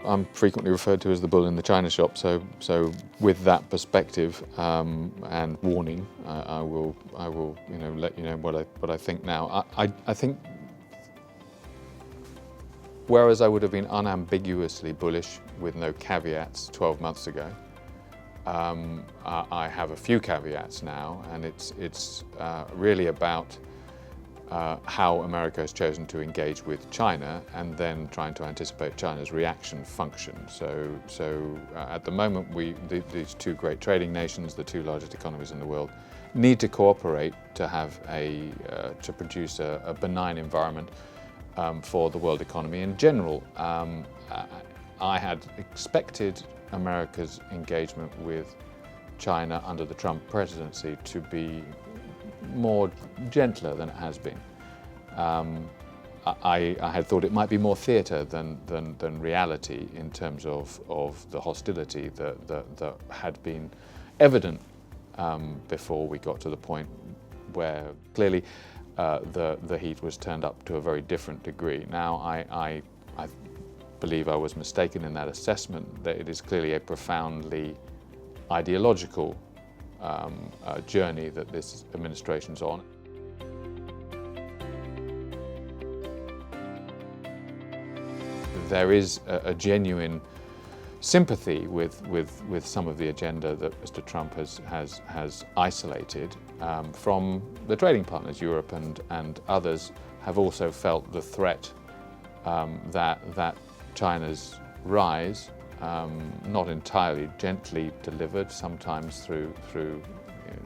I'm frequently referred to as the bull in the china shop. So with that perspective and warning, I will let you know what I think now. I think whereas I would have been unambiguously bullish with no caveats 12 months ago, I have a few caveats now, and it's really about how America has chosen to engage with China, and then trying to anticipate China's reaction function. So at the moment, these two great trading nations, the two largest economies in the world, need to cooperate to have to produce a benign environment for the world economy in general. I had expected America's engagement with China under the Trump presidency to be more gentler than it has been. I had thought it might be more theatre than reality in terms of the hostility that had been evident before we got to the point where clearly the heat was turned up to a very different degree. Now I believe I was mistaken in that assessment, that it is clearly a profoundly ideological journey that this administration's on. There is a genuine sympathy with some of the agenda that Mr. Trump has isolated from the trading partners. Europe and others have also felt the threat that China's rise, not entirely gently delivered, sometimes through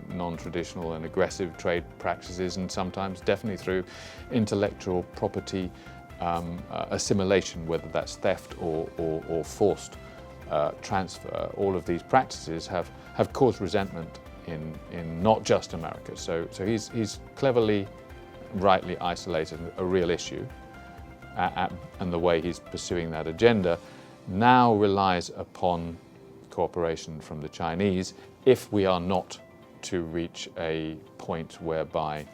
non-traditional and aggressive trade practices, and sometimes definitely through intellectual property assimilation, whether that's theft or forced transfer. All of these practices have caused resentment in not just America. So he's cleverly, rightly isolated a real issue, and the way he's pursuing that agenda now relies upon cooperation from the Chinese if we are not to reach a point whereby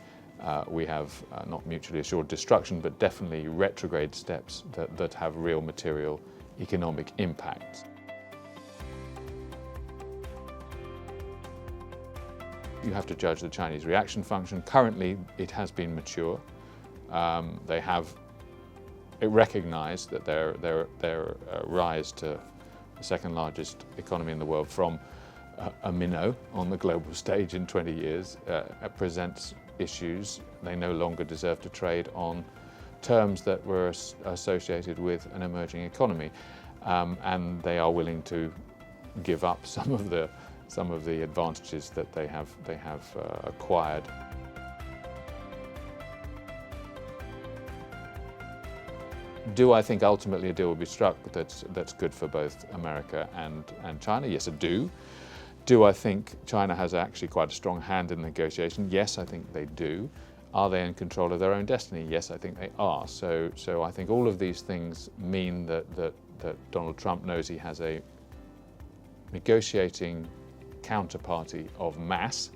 we have not mutually assured destruction, but definitely retrograde steps that have real material economic impacts. You have to judge the Chinese reaction function. Currently, it has been mature. They have recognized that their rise to the second largest economy in the world from a minnow on the global stage in 20 years presents issues. They no longer deserve to trade on terms that were associated with an emerging economy, and they are willing to give up some of the advantages that they have acquired. Do I think ultimately a deal will be struck that's good for both America and China? Yes, I do. Do I think China has actually quite a strong hand in the negotiation? Yes, I think they do. Are they in control of their own destiny? Yes, I think they are. So I think all of these things mean that Donald Trump knows he has a negotiating counterparty of mass.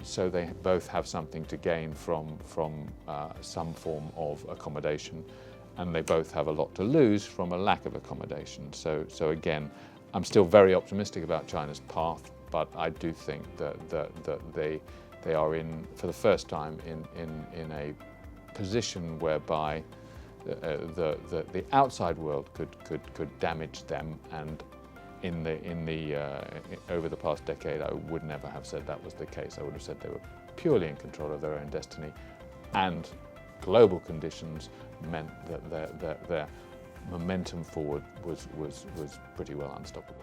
So they both have something to gain from some form of accommodation, and they both have a lot to lose from a lack of accommodation. So again, I'm still very optimistic about China's path, but I do think that they are in, for the first time, in a position whereby the outside world could damage them, and over the past decade, I would never have said that was the case. I would have said they were purely in control of their own destiny, and global conditions meant that their momentum forward was pretty well unstoppable.